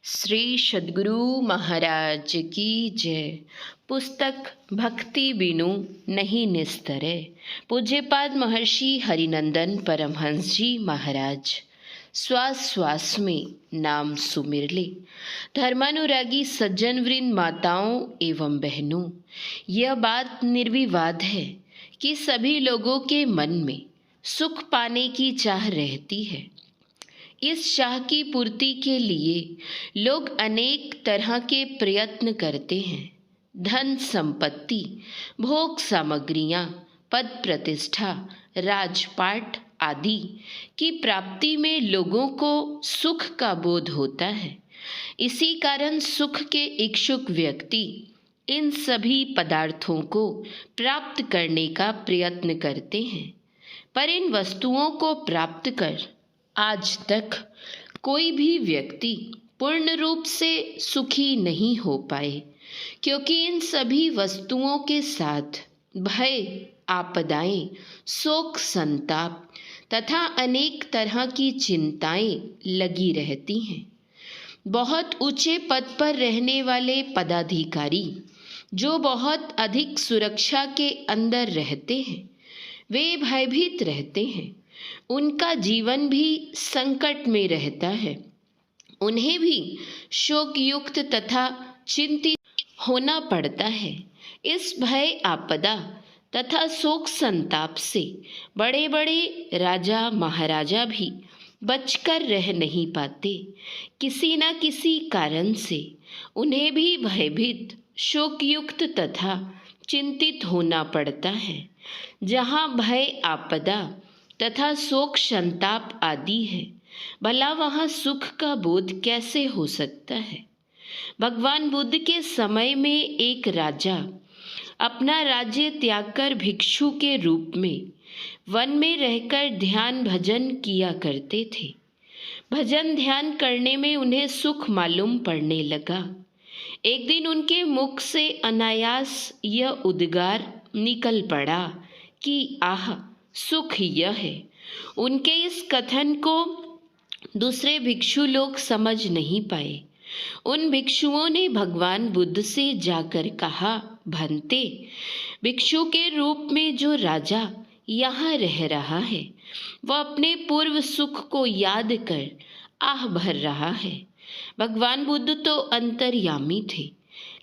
श्री सद्गुरु महाराज की जय। पुस्तक भक्ति बिनु नहीं निस्तरे। पूज्यपाद महर्षि हरिनंदन परमहंस जी महाराज। श्वास श्वास में नाम सुमिर ले। धर्मानुरागी सज्जन वृंद, माताओं एवं बहनों, यह बात निर्विवाद है कि सभी लोगों के मन में सुख पाने की चाह रहती है। इस चाह की पूर्ति के लिए लोग अनेक तरह के प्रयत्न करते हैं। धन संपत्ति, भोग सामग्रियां, पद प्रतिष्ठा, राजपाट आदि की प्राप्ति में लोगों को सुख का बोध होता है। इसी कारण सुख के इच्छुक व्यक्ति इन सभी पदार्थों को प्राप्त करने का प्रयत्न करते हैं, पर इन वस्तुओं को प्राप्त कर आज तक कोई भी व्यक्ति पूर्ण रूप से सुखी नहीं हो पाए, क्योंकि इन सभी वस्तुओं के साथ भय, आपदाएं, शोक, संताप तथा अनेक तरह की चिंताएं लगी रहती हैं। बहुत ऊंचे पद पर रहने वाले पदाधिकारी जो बहुत अधिक सुरक्षा के अंदर रहते हैं, वे भयभीत रहते हैं। उनका जीवन भी संकट में रहता है। उन्हें भी शोक युक्त तथा चिंतित होना पड़ता है। इस भय, आपदा तथा शोक संताप से बड़े बड़े राजा महाराजा भी बचकर रह नहीं पाते। किसी न किसी कारण से उन्हें भी भयभीत, शोकयुक्त तथा चिंतित होना पड़ता है। जहाँ भय, आपदा तथा शोक, संताप आदि है, भला वहाँ सुख का बोध कैसे हो सकता है। भगवान बुद्ध के समय में एक राजा अपना राज्य त्याग कर भिक्षु के रूप में वन में रहकर ध्यान भजन किया करते थे। भजन ध्यान करने में उन्हें सुख मालूम पड़ने लगा। एक दिन उनके मुख से अनायास यह उद्गार निकल पड़ा कि आह, सुख यह है। उनके इस कथन को दूसरे भिक्षु लोग समझ नहीं पाए। उन भिक्षुओं ने भगवान बुद्ध से जाकर कहा, भंते, भिक्षु के रूप में जो राजा यहाँ रह रहा है, वह अपने पूर्व सुख को याद कर आह भर रहा है। भगवान बुद्ध तो अंतर्यामी थे,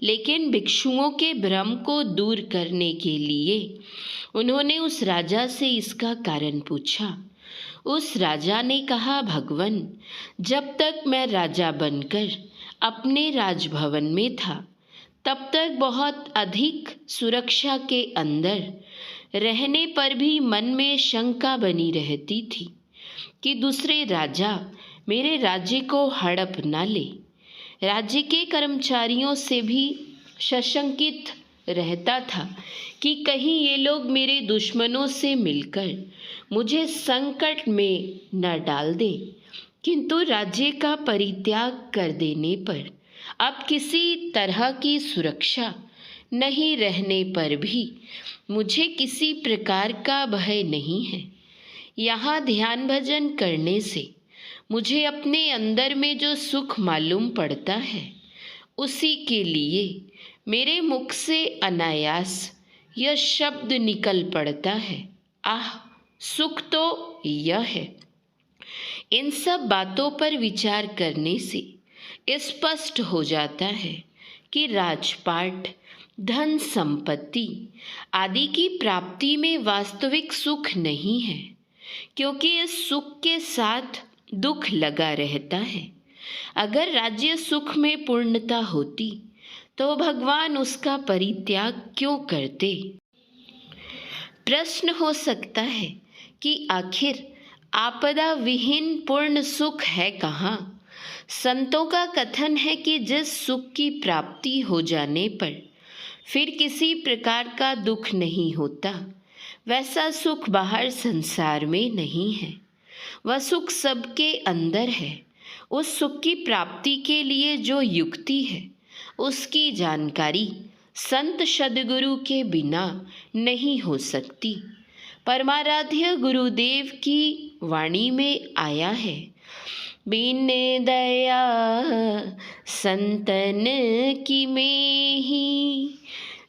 लेकिन भिक्षुओं के भ्रम को दूर करने के लिए उन्होंने उस राजा से इसका कारण पूछा। उस राजा ने कहा, भगवन, जब तक मैं राजा बनकर अपने राजभवन में था, तब तक बहुत अधिक सुरक्षा के अंदर रहने पर भी मन में शंका बनी रहती थी कि दूसरे राजा मेरे राज्य को हड़प न ले। राज्य के कर्मचारियों से भी सशंकित रहता था कि कहीं ये लोग मेरे दुश्मनों से मिलकर मुझे संकट में न डाल दें। किंतु राज्य का परित्याग कर देने पर अब किसी तरह की सुरक्षा नहीं रहने पर भी मुझे किसी प्रकार का भय नहीं है। यहाँ ध्यान भजन करने से मुझे अपने अंदर में जो सुख मालूम पड़ता है, उसी के लिए मेरे मुख से अनायास यह शब्द निकल पड़ता है, आह, सुख तो यह है। इन सब बातों पर विचार करने से स्पष्ट हो जाता है कि राजपाट, धन संपत्ति आदि की प्राप्ति में वास्तविक सुख नहीं है, क्योंकि इस सुख के साथ दुख लगा रहता है। अगर राज्य सुख में पूर्णता होती तो भगवान उसका परित्याग क्यों करते। प्रश्न हो सकता है कि आखिर आपदा विहीन पूर्ण सुख है कहाँ। संतों का कथन है कि जिस सुख की प्राप्ति हो जाने पर फिर किसी प्रकार का दुख नहीं होता, वैसा सुख बाहर संसार में नहीं है। वह सुख सबके अंदर है। उस सुख की प्राप्ति के लिए जो युक्ति है, उसकी जानकारी संत सद्गुरु के बिना नहीं हो सकती। परमाराध्य गुरुदेव की वाणी में आया है, बिन दया संतन की में ही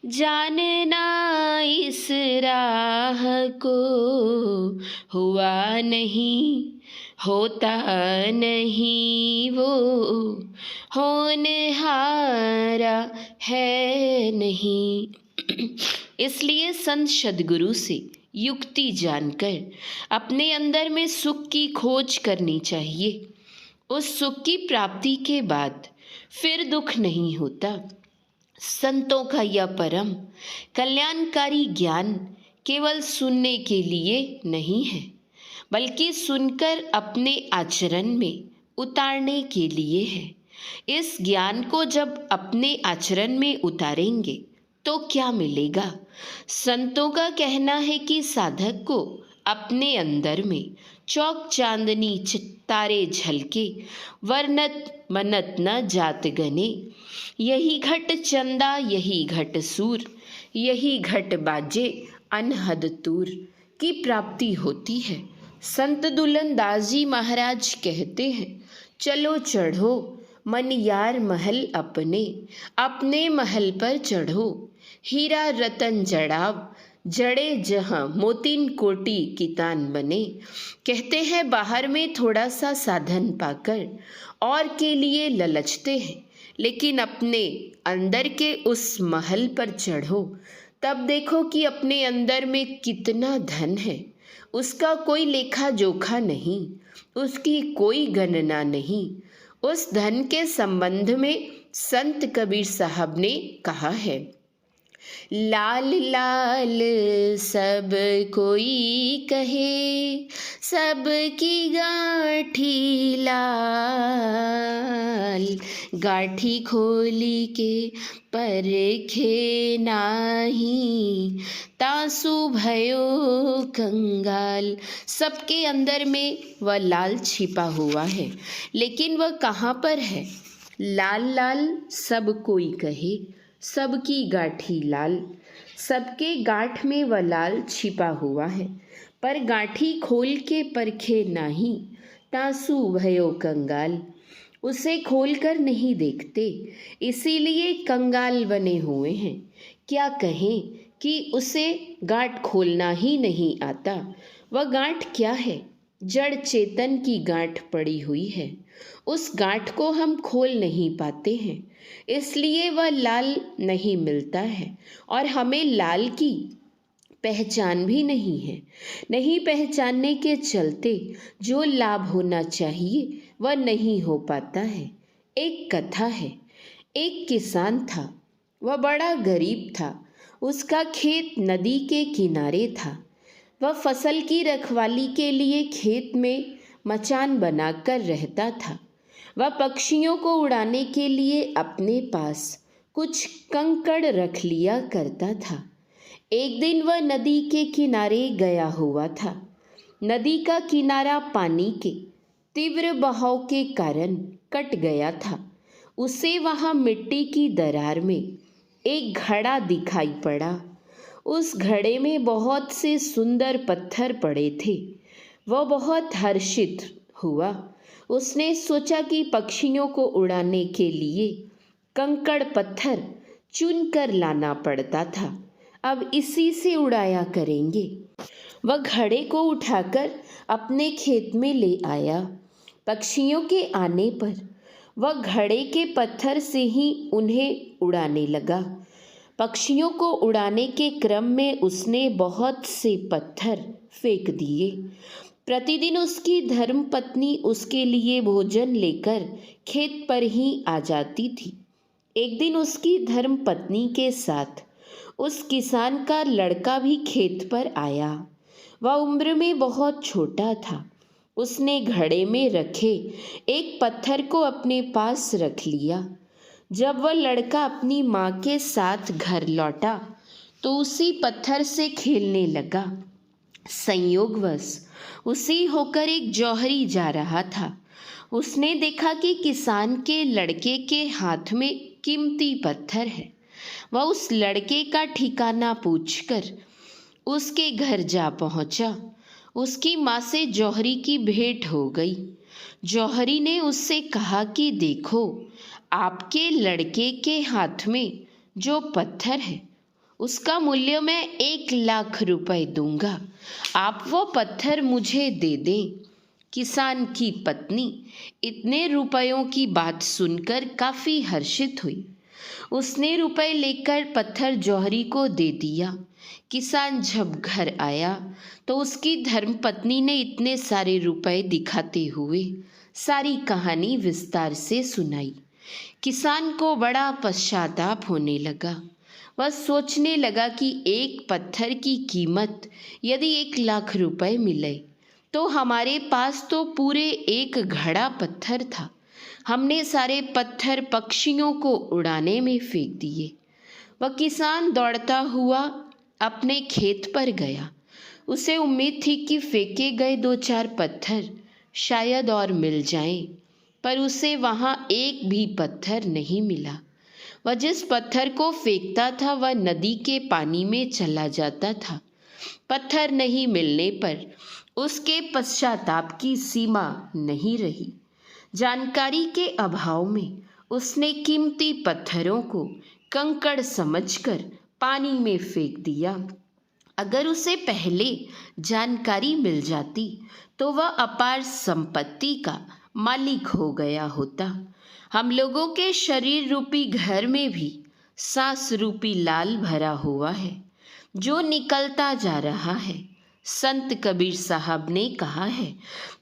जानना इस राह को, हुआ नहीं होता नहीं वो, होनहारा है नहीं। इसलिए संत सद्गुरु से युक्ति जानकर अपने अंदर में सुख की खोज करनी चाहिए। उस सुख की प्राप्ति के बाद फिर दुख नहीं होता। संतों का यह परम कल्याणकारी ज्ञान केवल सुनने के लिए नहीं है, बल्कि सुनकर अपने आचरण में उतारने के लिए है। इस ज्ञान को जब अपने आचरण में उतारेंगे तो क्या मिलेगा? संतों का कहना है कि साधक को अपने अंदर में चौक चांदनी तारे झलके, वर्णत मनत न जात गने, यही घट चंदा यही घट सूर, यही घट बाजे अनहद तूर की प्राप्ति होती है। संत दुल्हन दास जी महाराज कहते हैं, चलो चढ़ो मन यार महल अपने, अपने महल पर चढ़ो, हीरा रतन जड़ाव जड़े जहाँ मोतिन कोटि कितान बने। कहते हैं बाहर में थोड़ा सा साधन पाकर और के लिए ललचते हैं, लेकिन अपने अंदर के उस महल पर चढ़ो, तब देखो कि अपने अंदर में कितना धन है। उसका कोई लेखा जोखा नहीं, उसकी कोई गणना नहीं। उस धन के संबंध में संत कबीर साहब ने कहा है, लाल लाल सब कोई कहे, सबकी गाठी लाल, गाठी खोली के परखे नाही, तासु भयो कंगाल। सबके अंदर में वह लाल छिपा हुआ है, लेकिन वह कहाँ पर है? लाल लाल सब कोई कहे, सबकी गाठी लाल। सबके गांठ में वह लाल छिपा हुआ है, पर गांठी खोल के परखे नाही, तासु भयो कंगाल। उसे खोलकर नहीं देखते, इसीलिए कंगाल बने हुए हैं। क्या कहें कि उसे गांठ खोलना ही नहीं आता। वह गांठ क्या है? जड़ चेतन की गांठ पड़ी हुई है। उस गांठ को हम खोल नहीं पाते हैं, इसलिए वह लाल नहीं मिलता है और हमें लाल की पहचान भी नहीं है। नहीं पहचानने के चलते जो लाभ होना चाहिए वह नहीं हो पाता है। एक कथा है, एक किसान था, वह बड़ा गरीब था। उसका खेत नदी के किनारे था। वह फसल की रखवाली के लिए खेत में मचान बनाकर रहता था। वह पक्षियों को उड़ाने के लिए अपने पास कुछ कंकड़ रख लिया करता था। एक दिन वह नदी के किनारे गया हुआ था। नदी का किनारा पानी के तीव्र बहाव के कारण कट गया था। उसे वहाँ मिट्टी की दरार में एक घड़ा दिखाई पड़ा। उस घड़े में बहुत से सुंदर पत्थर पड़े थे। वह बहुत हर्षित हुआ। उसने सोचा कि पक्षियों को उड़ाने के लिए कंकड़ पत्थर चुनकर लाना पड़ता था, अब इसी से उड़ाया करेंगे। वह घड़े को उठाकर अपने खेत में ले आया। पक्षियों के आने पर वह घड़े के पत्थर से ही उन्हें उड़ाने लगा। पक्षियों को उड़ाने के क्रम में उसने बहुत से पत्थर फेंक दिए। प्रतिदिन उसकी धर्मपत्नी उसके लिए भोजन लेकर खेत पर ही आ जाती थी। एक दिन उसकी धर्मपत्नी के साथ उस किसान का लड़का भी खेत पर आया। वह उम्र में बहुत छोटा था। उसने घड़े में रखे एक पत्थर को अपने पास रख लिया। जब वह लड़का अपनी माँ के साथ घर लौटा तो उसी पत्थर से खेलने लगा। संयोगवश उसी होकर एक जौहरी जा रहा था। उसने देखा कि किसान के लड़के के हाथ में कीमती पत्थर है। वह उस लड़के का ठिकाना पूछकर उसके घर जा पहुंचा। उसकी माँ से जौहरी की भेंट हो गई। जौहरी ने उससे कहा कि देखो, आपके लड़के के हाथ में जो पत्थर है उसका मूल्य मैं 1 लाख रुपए दूंगा, आप वो पत्थर मुझे दे दें। किसान की पत्नी इतने रुपयों की बात सुनकर काफ़ी हर्षित हुई। उसने रुपए लेकर पत्थर जौहरी को दे दिया। किसान जब घर आया तो उसकी धर्मपत्नी ने इतने सारे रुपए दिखाते हुए सारी कहानी विस्तार से सुनाई। किसान को बड़ा पश्चाताप होने लगा। वह सोचने लगा कि एक पत्थर की कीमत यदि 1 लाख रुपए मिले तो हमारे पास तो पूरे एक घड़ा पत्थर था। हमने सारे पत्थर पक्षियों को उड़ाने में फेंक दिए। वह किसान दौड़ता हुआ अपने खेत पर गया। उसे उम्मीद थी कि फेंके गए 2-4 पत्थर शायद और मिल जाएं, पर उसे वहाँ एक भी पत्थर नहीं मिला। वह जिस पत्थर को फेंकता था वह नदी के पानी में चला जाता था। पत्थर नहीं मिलने पर उसके पश्चाताप की सीमा नहीं रही। जानकारी के अभाव में उसने कीमती पत्थरों को कंकड़ समझकर पानी में फेंक दिया। अगर उसे पहले जानकारी मिल जाती तो वह अपार संपत्ति का मालिक हो गया होता। हम लोगों के शरीर रूपी घर में भी सांस रूपी लाल भरा हुआ है जो निकलता जा रहा है। संत कबीर साहब ने कहा है,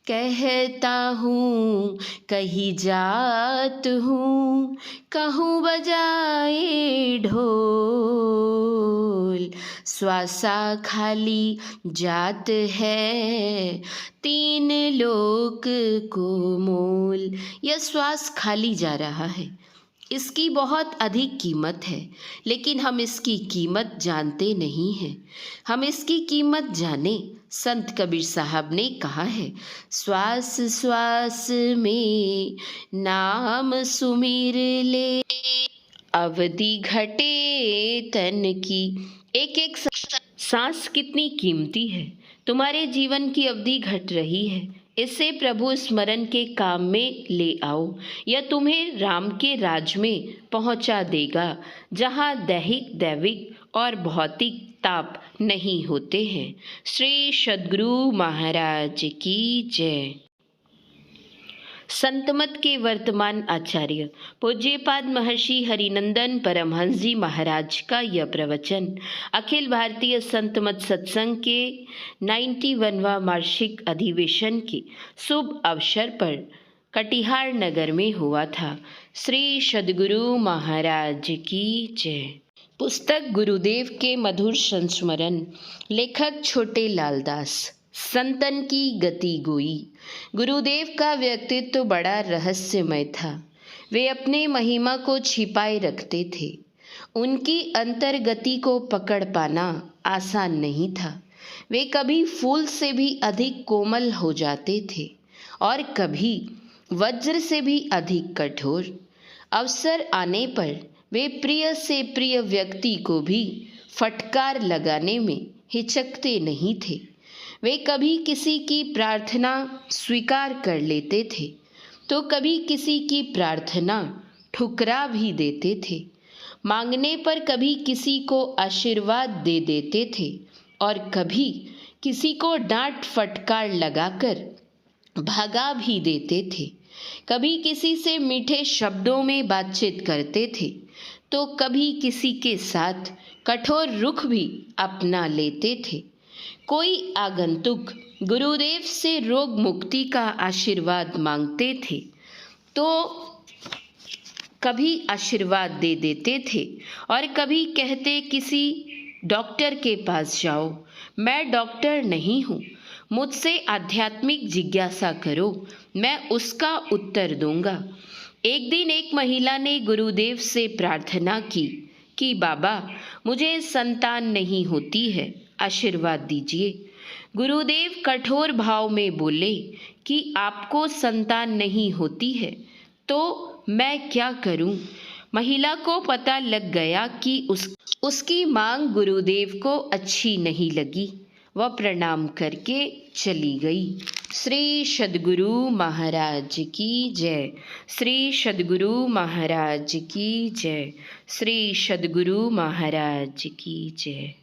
कहता हूँ कहीं जात हूँ, कहूँ बजाए ढोल, श्वासा खाली जात है 3 लोक को मोल। यह श्वास खाली जा रहा है, इसकी बहुत अधिक कीमत है, लेकिन हम इसकी कीमत जानते नहीं हैं। हम इसकी कीमत जाने। संत कबीर साहब ने कहा है, श्वास श्वास में नाम सुमिर ले, अवधि घटे तन की। एक एक सांस कितनी कीमती है। तुम्हारे जीवन की अवधि घट रही है, इसे प्रभु स्मरण के काम में ले आओ। यह तुम्हें राम के राज में पहुंचा देगा, जहां दैहिक दैविक और भौतिक ताप नहीं होते हैं। श्री सद्गुरु महाराज की जय। संतमत के वर्तमान आचार्य पूज्यपाद महर्षि हरिनंदन परमहंस जी महाराज का यह प्रवचन अखिल भारतीय संतमत सत्संग के 91वां वार्षिक अधिवेशन के शुभ अवसर पर कटिहार नगर में हुआ था। श्री सद्गुरु महाराज की जय। पुस्तक गुरुदेव के मधुर संस्मरण। लेखक छोटे लाल दास। संतन की गति गोई। गुरुदेव का व्यक्तित्व तो बड़ा रहस्यमय था। वे अपने महिमा को छिपाए रखते थे। उनकी अंतर्गति को पकड़ पाना आसान नहीं था। वे कभी फूल से भी अधिक कोमल हो जाते थे और कभी वज्र से भी अधिक कठोर। अवसर आने पर वे प्रिय से प्रिय व्यक्ति को भी फटकार लगाने में हिचकते नहीं थे। वे कभी किसी की प्रार्थना स्वीकार कर लेते थे तो कभी किसी की प्रार्थना ठुकरा भी देते थे। मांगने पर कभी किसी को आशीर्वाद दे देते थे और कभी किसी को डांट फटकार लगाकर भगा भी देते थे। कभी किसी से मीठे शब्दों में बातचीत करते थे तो कभी किसी के साथ कठोर रुख भी अपना लेते थे। कोई आगंतुक गुरुदेव से रोग मुक्ति का आशीर्वाद मांगते थे तो कभी आशीर्वाद दे देते थे और कभी कहते किसी डॉक्टर के पास जाओ, मैं डॉक्टर नहीं हूँ, मुझसे आध्यात्मिक जिज्ञासा करो, मैं उसका उत्तर दूंगा। एक दिन एक महिला ने गुरुदेव से प्रार्थना की कि बाबा मुझे संतान नहीं होती है, आशीर्वाद दीजिए। गुरुदेव कठोर भाव में बोले कि आपको संतान नहीं होती है तो मैं क्या करूं? महिला को पता लग गया कि उसकी मांग गुरुदेव को अच्छी नहीं लगी। वह प्रणाम करके चली गई। श्री सद्गुरु महाराज की जय। श्री सद्गुरु महाराज की जय। श्री सद्गुरु महाराज की जय।